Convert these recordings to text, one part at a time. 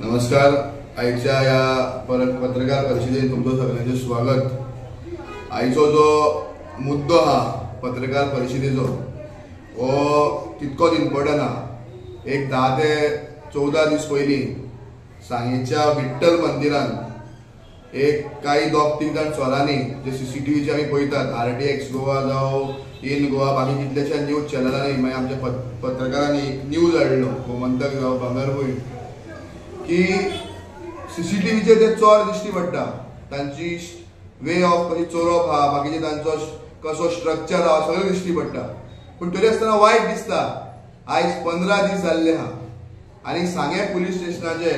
नमस्कार. आयच्या या पत्रकार परिषदेत तुमचं सगळ्यांचे स्वागत. आयचो जो मुद्दो हा पत्रकार परिषदेचो हो तितकोच इम्पॉर्टंट हा. एक 10 ते 14 दीस पयलीं सांगेच्या विठ्ठल मंदिरान एक काही 2-3 जाण चोरांनी जे CCTVचे आमी पळयतात, RTX गोवा जावं इन गोवा बाकी कितलेशा न्यूज चॅनलांनी मागीर आमच्या पत्रकारांनी एक न्यूज हाडलो गोमंतक जावं भांगरभूंय की CCTVचे ते चोर दिश्टी पडटा. तांची वे ऑफ कशी चोरप हा, बाकीचे तांचो कसो स्ट्रक्चर हा, सगळें दिश्टी पडटा. पूण तरी आसतना वायट दिसता आयज 15 दीस जाल्ले हा आनी सांगे पुलीस स्टेशनाचे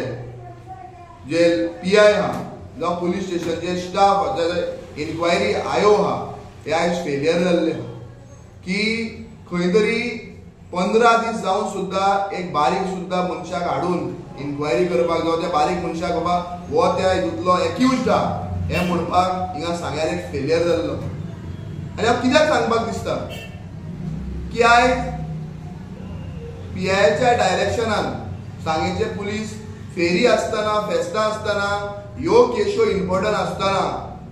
जे PI हा जावं पुलीस स्टेशनचे स्टाफ हा, इन्क्वायरी आयो हा, हे आयज फेलियर जाल्ले हा. की खंय तरी 15 दीस जावन सुद्धा एक बारीक सुद्धा मनशाक हाडून इन्क्वायरी करपाक जावं त्या बारीक मनशाक बाबा हो त्या हितूंतलो एक्यूज्ड हा हें म्हणपाक हिंगा सांग्यार एक फेलियर जाल्लो. आनी हांव कित्याक सांगपाक दिसता की आयज PIच्या डायरेक्शनान सांगेचे पुलीस फेरी आसतना, फेस्तां आसतना ह्यो केसो इम्पॉर्टंट आसतना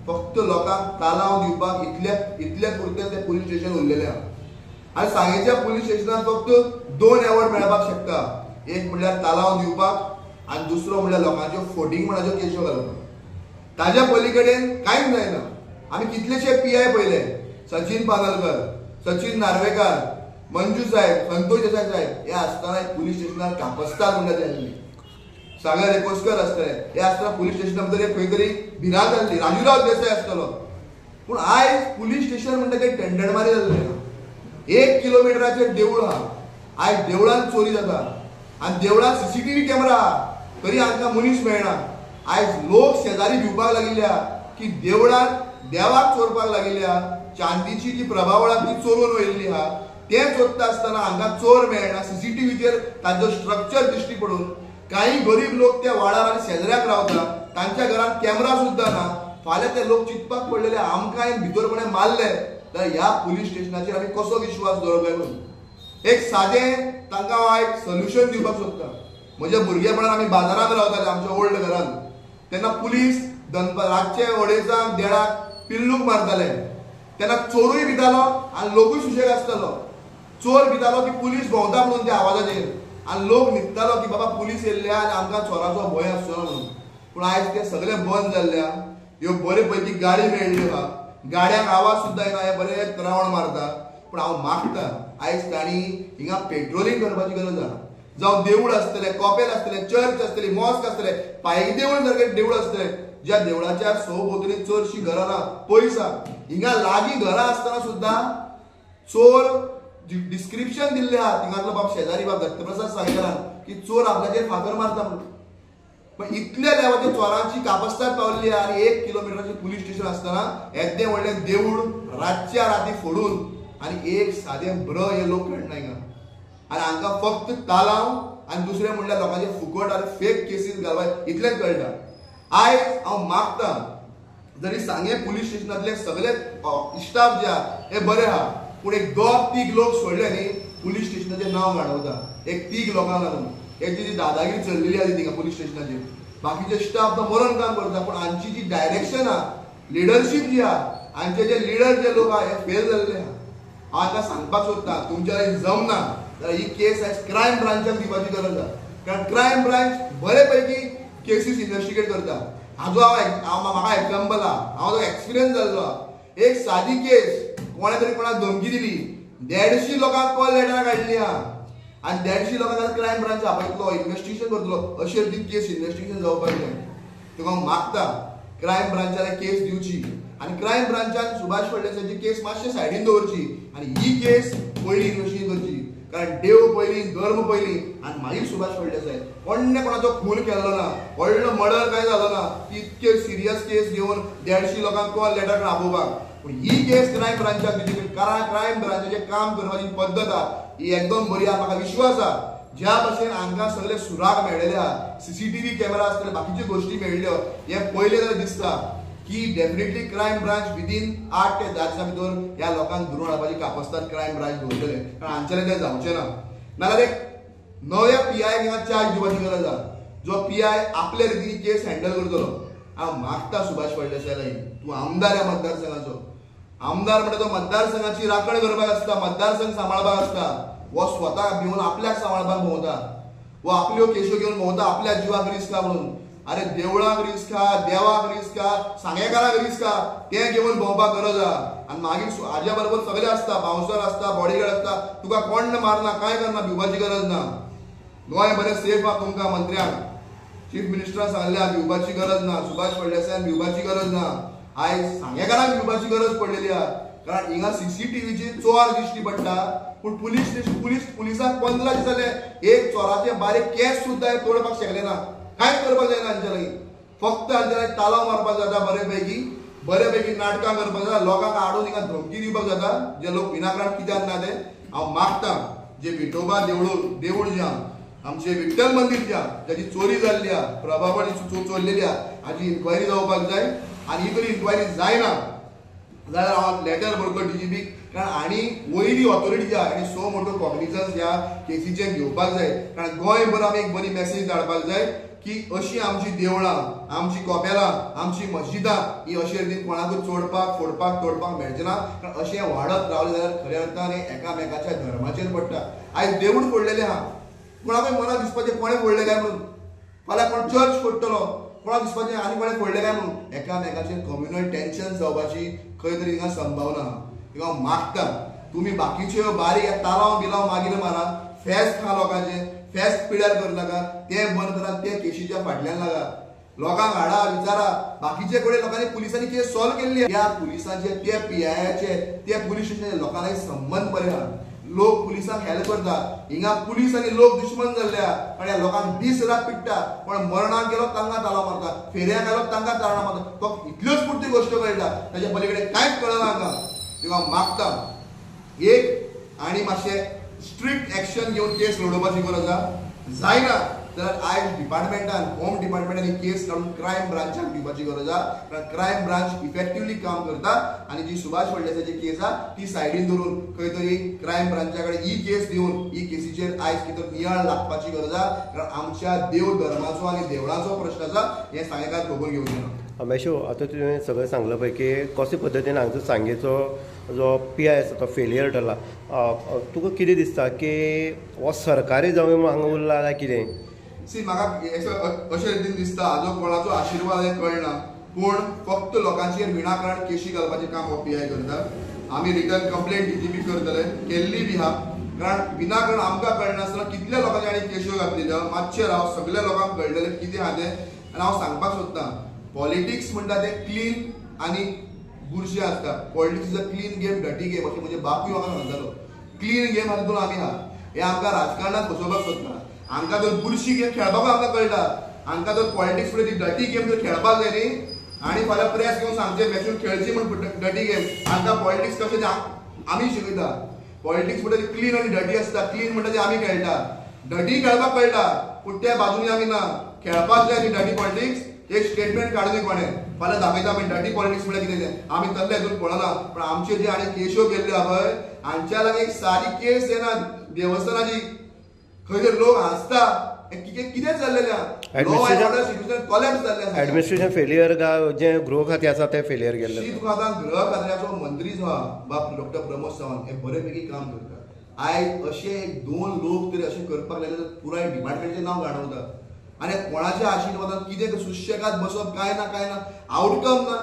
फक्त लोकांक तालाव दिवपाक इतले पुरते ते पुलीस स्टेशन उरलेले हा. आनी सांगेच्या पुलीस स्टेशनान फक्त 2 अवॉर्ड मेळपाक शकता. एक म्हणल्यार तालाव दिवपाक आनी दुसरो म्हणल्यार लोकांच्यो फोटींग म्हणाच्यो केसो घालपाक. ताज्या पलीकडेन कांयच जायना. आमी कितलेशे PI पळयले, सचिन पानलकर, सचिन नार्वेकार, मंजू साहेब, संतोष देसाई साहेब हे आसतना पुलीस स्टेशनार कापस्ताद म्हणटा ते सागर एकोस्कर आसतले, हे आसतना पुलीस स्टेशना भितर खंय तरी भिरांत जाल्ली, राजूराव देसाई आसतलो. पूण आयज पुलीस स्टेशन म्हणटा ते टंडणमारी जाल्लें ना. 1 किलोमिटराचेर देवूळ हा, आयज देवळांत चोरी जाता आनी देवळांत CCTV कॅमेरा हा, तरी हांकां मनीस मेळना. आयज लोक शेजारी भिवपाक लागिल्ल्या की देवळांत देवाक चोरपाक लागिल्ल्या. चांदीची जी प्रभावळा ती चोरून वयल्ली हा, तें सोदता आसतना हांकां चोर मेळना. CCTVचेर तांचो स्ट्रक्चर दिश्टी पडून काही गरीब लोक त्या वाडार आनी शेजाऱ्याक रावता, तांच्या घरांत कॅमेरा सुद्दां ना. फाल्यां ते लोक चिंतपाक पडलेले आमकां भितर कोणें मारले जाल्यार ह्या पुलीस स्टेशनाचेर आमी कसो विश्वास दवरप म्हणून. एक सादें तांकां हांव एक सोल्युशन दिवपाक सोदता. म्हज्या भुरगेपणान आमी बाजारांत रावताले आमच्या ओल्ड घरांत, तेन्ना पुलीस रातचे 2:30 देडाक पिल्लूक मारताले. तेन्ना चोरूय भितालो आनी लोकूय सुशेग आसतालो. चोर भितालो की पुलीस भोंवता म्हणून त्या आवाजाचेर आनी लोक न्हिदतालो की बाबा पुलीस येयल्ल्या आनी आमकां चोराचो भंय आसचो ना म्हणून. पूण आयज तें सगळें बंद जाल्ल्या. ह्यो बरे पैकी गाडी मेळ्ळ्यो हा, गाड्यांक आवाज सुद्दां येना, हे बरे त्रावण मारता. पूण हांव मागता आयज तांणी हिंगा पेट्रोलिंग करपाची गरज आहा. जावं देवूळ आसतले, कॉपेल आसतले, चर्च आसतली, मॉस्क आसतले, पायी देवूळ सारके देवूळ आसतले, ज्या देवळाच्या सभोवतणी चडशी घरां ना, पयस हा. हिंगा लागीं घरां आसतना सुद्दां चोर डिस्क्रिप्शन दिल्लें आहा. थिंगातलो बाब शेजारी बाब दत्तप्रसाद सांगलेला की चोर आपल्याचेर फातर मारता म्हणून. पण इतल्या लेवाच्या चोरांची कापस्ताद पावल्ली आनी 1 किलोमिटराचें पुलीस स्टेशन आसतना येदें व्हडलें देवूळ रातच्या राती फोडून आनी एक सादें ब्र हे लोक खेळना हिंगा. आनी हांकां फक्त तालाव आनी दुसरें म्हणल्यार लोकांचे फुकट आनी फेक केसीस घालपाक इतलेंच कळटा. आयज हांव मागता जरी सांगे पुलीस स्टेशनांतले सगळे स्टाफ जे आहा हे बरे आहा, पूण एक 2-3 लोक सोडले न्ही पुलीस स्टेशनाचें नांव गाणवता. एक 3 लोकांक लागून हेची जी दादागिरी चल्लेली आहा थिंगा पुलीस स्टेशनाचेर. बाकीचे स्टाफ तो मरण काम करता, पूण हांची जी डायरेक्शन आहा, लिडरशीप जी आहा, हांचे जे लिडर जे लोक आहा हे फेल जाल्ले आहा. हांव हाका सांगपाक सोदता तुमच्या जमना जाल्यार ही केस आयज क्रायम ब्रांचाक दिवपाची गरज आहा. कारण क्रायम ब्रांच बरे पैकी केसीस इन्व्हेस्टिगेट करता. म्हाका एक्झाम्पल आहा, हांव जो एक्सपिरियन्स जाल्लो आहा. एक सादी केस कोणे तरी कोणाक धमकी दिली, 150 लोकांक कॉल लेटरां काडली आहा आनी 150 लोकांक क्रायम ब्रांच आपयतलो, इन्व्हेस्टिगेशन करतलो. अशी ती केस इन्व्हेस्टिगेशन जावपाक जाय. तुका हांव मागता क्रायम ब्रांचान केस दिवची आनी क्रायम ब्रांचान सुभाष फळदेसायची केस मातशे सायडीन दवरची आनी ही केस पयली इन्व्हेस्टिगेट करची. कारण देव पयली, धर्म पयली आनी मागीर सुभाष फळदेसाय. कोणें कोणाचो खून केल्लो ना, व्हडलो मर्डर काय जालो ना, ती इतके सिरियस केस घेवन 150 लोकांक कॉल लेटर राबोवपाक. पूण ही केस क्रायम ब्रांचाक दिवची. कारण क्रायम ब्रांचाचें काम करपाची पद्दत आहा ही एकदम बरी आहा. म्हाका विश्वास आहा ज्या भाशेन हांकां सगळे सुराग मेळिल्ले आहा, CCTV कॅमेरा आसतले, बाकीच्यो गोश्टी मेळिल्ल्यो, हे पयले जाल्यार दिसता की डेफिनेटली क्रायम ब्रांच विदिन 8 ते 10 दिसां भितर ह्या लोकांक धरून हाडपाची कापस्ताद क्रायम ब्रांच दवरतले. कारण हांगेले ते जावचें ना. नाल्यार एक नव्या PI हिंगा चार्ज दिवपाची गरज आहा. जो PI आपल्या रितीन केस हँडल करतलो. हांव मागता सुभाष फळदेसाय तूं आमदार ह्या मतदारसंघाचो. आमदार म्हणजे तो मतदारसंघाची राखण करपाक आसता, मतदारसंघ सांबाळपाक आसता. वो स्वता भिवन आपल्याक सांबाळपाक भोंवता, वो आपल्यो केश्यो घेवन भोंवता आपल्या जिवाक रिस्क म्हणून. अरे देवळाक रिस्क देवाक रिस्क सांगेकाराक रिस्क ते घेवन भोंवपाक गरज आहा. आनी मागीर हाज्या बरोबर सगळे आसता, बाउन्सर आसता, बॉडीगार्ड आसता. तुका कोण मारना कांय करना, भिवपाची गरज ना. गोंय बरें सेफ आहा तुमकां मंत्र्याक. चीफ मिनिस्टरान सांगल्या भिवपाची गरज ना, सुभाष फळदेसायान भिवपाची गरज ना. आयज सांगेकाराक भिवपाची गरज पडलेली आहा. कारण हिंगा CCTVची चोर दिश्टी पडटा, पूण पुलिसाक 15 दीस जाले एक चोराचे बारीक केस सुद्दां तोडपाक शकले ना. कांयच करपाक जायना हांच्या लागीं. फक्त हांच्या लागीं तालाव मारपाक जाता, बरेपैकी नाटकां करपाक जाता, लोकांक हाडून हिंगा धमकी दिवपाक जाता. जे लोक विनाकारण कित्याक ना ते हांव मागता जे विठोबा देवूळ जे आहा, आमचे विठ्ठल मंदिर जे आहा, जाची चोरी जाल्ली आहा, प्रभावळी चोरलेली आहा, हाची इन्क्वायरी जावपाक जाय. आनी ही तरी इन्क्वायरी जायना जाल्यार हांव लेटर बरयतलो DGP. कारण आनी वयली ऑथॉरिटी जी आहा सो मोठो कॉग्निजन्स ह्या केसीचे घेवपाक जाय. कारण गोंयभर आमी एक बरी मेसेज धाडपाक जाय की अशी आमची देवळां, आमची कॉपेलां, आमची मस्जिदां ही अशे रितीन कोणाकूच चोडपाक फोडपाक तोडपाक मेळचे ना. कारण अशें वाडत रावलें जाल्यार खऱ्या अर्थान एकामेकाच्या धर्माचेर पडटा. आयज देवूळ फोडलेलें आहा, कोणाकूय मनाक दिसपाचें कोणें फोडलें काय म्हणून. फाल्यां कोण चर्च फोडटलो, कोणाक दिसपाचें आनी कोणें फोडलें काय म्हणून. एकामेकाचेर कम्युनल टेन्शन जावपाची खंय तरी हिंगा संभावना आहा. हिंगा मागता तुमी बाकीच्यो बारीक तालाव बिलाव मागीर मारा, फेस्त खा लोकांचे, फेस्त पिड्यार कर नाका, ते बंद करा, ते केशीच्या फाटल्यान लागा. लोकांक हाडा विचारा. बाकीचे कडेन लोकांनी पुलिसांनी केस सॉल्व केल्ली. त्या पुलिसांचे ते PIचे ते पुलीस स्टेशनाचे लोकांना संबंध बरे आहा. लोक पुलिसांक हेल्प करता. हिंगा पुलीस आनी लोक दुश्मन जाल्ल्या आनी ह्या लोकांक दीस रात पिट्टा. पण मरणाक गेलो तांकां ताला मारता, फेऱ्याक गेलो तांकां ताळा मारता. फक्त इतल्योच पुरती गोश्ट कळटा, ताच्या पलीकडे कांयच कळना हांकां. तेव्हा मागता एक आनी मातशें स्ट्रिक्ट एक्शन घेवन केस लडोवपाची गरज आहा. जायना जाल्यार आयज डिपार्टमेंटान होम डिपार्टमेंटान ही केस काडून क्रायम ब्रांचाक दिवपाची गरज आहा. कारण क्रायम ब्रांच इफेक्टिवली काम करता आनी जी सुभाष फळदेसायची केस आहा ती सायडीन दवरून खंय तरी क्रायम ब्रांचा कडेन ही केस दिवन ही केसीचेर आयज कितें नियाळ लागपाची गरज आहा. कारण आमच्या देव धर्माचो आनी देवळाचो प्रश्न आसा हे सांगेकार खबर घेवचे ना. अमेशो आतां तुवें सगळें सांगलें पळय की कशे पद्दतीन हांगचो सांगेचो जो PI आसा तो फेलियर ठरला. तुका कितें दिसता की हो सरकारी जावं म्हूण हांगा उरला काय कितें? म्हाका अशें रितीन दिसता हाजो कोणाचो आशिर्वाद हें कळना, पूण फक्त लोकांचेर विनाकारण केशी घालपाचें काम हो PI करता. आमी रिटर्न कंप्लेंट DGP करतले, केल्ली बी आहा. कारण विनाकारण आमकां कळनासतना कितल्या लोकांचे आनी केश्यो घातलेल्यो. मातशें राव, सगळ्या लोकांक कळटलें कितें आहा तें. आनी हांव सांगपाक सोदतां पॉलिटिक्स म्हणटा तें क्लीन आनी बुरशें आसता. Politics is a clean game, डटी गेम अशें म्हजे बापूय म्हाका सांगतालो. क्लीन गेम हातूंत आमी आहा हे आमकां राजकारणांत बसोवपाक सोदना. हांकां जर बुरशी गेम खेळपाक आमकां कळटा, हांकां जर पॉलिटिक्स फुडें ती डटी गेम जर खेळपाक जाय न्ही आनी फाल्यां प्रेस घेवन सांगचे मॅचून खेळची म्हण डटी गेम. हांकां पॉलिटिक्स कशें तें आमी शिकयता. पॉलिटिक्स म्हणटा ती क्लीन आनी डटी आसता. क्लीन म्हणटा ती आमी खेळटा, डटी खेळपाक कळटा, पूण त्या बाजूनी आमी ना. खेळपाक जाय ती डटी पॉलिटिक्स. एक स्टेटमेंट काढून दी कोणें फाल्यां दाखयता आमी डटी पॉलिटिक्स म्हणल्यार कितें तें. आमी तसले हितून पळना. पण आमचे जे आनी केश्यो केल्ल्यो आहा पळय हांच्या लागीं एक सारी केस येना देवस्थानाची. खंय तरी लोक हांसता कितें जाल्लेलें आहा. एडमिनिस्ट्रेशन फेलियर जे गृह खातें आसा तें फेलियर गेल्लें. तुका आतां गृह खात्याचो मंत्री जो आहा बाब डॉ. प्रमोद सावंत हे बरेपैकी काम करता. आयज अशे 2 लोक तरी अशें करपाक लागले जाल्यार पुराय डिपार्टमेंटाचें नांव गाणवता. आनी कोणाच्या आशिर्वादान कितें सुशेगाद बसप काय ना, आउटकम ना.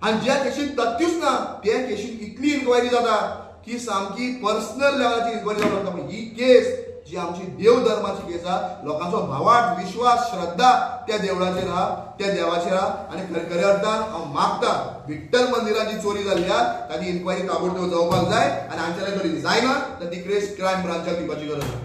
आनी ज्या केशीन तथ्यूच ना त्या केशीन इतली इन्क्वायरी जाता की सामकी पर्सनल लेवलाची इन्क्वायरी जावपाक लागता. ही केस जी आमची देव धर्माची केस आहा, लोकांचो भावार्थ विश्वास श्रद्धा त्या देवळाचेर आहा, त्या देवाचेर आहा. आनी खऱ्या अर्थान हांव मागता विठ्ठल मंदिराची चोरी जाल्ली आहा ताची इन्क्वायरी ताबडतोब जावपाक जाय. आनी हांच्या तरी जायना तर ती केस क्रायम ब्रांचाक दिवपाची गरज आहा.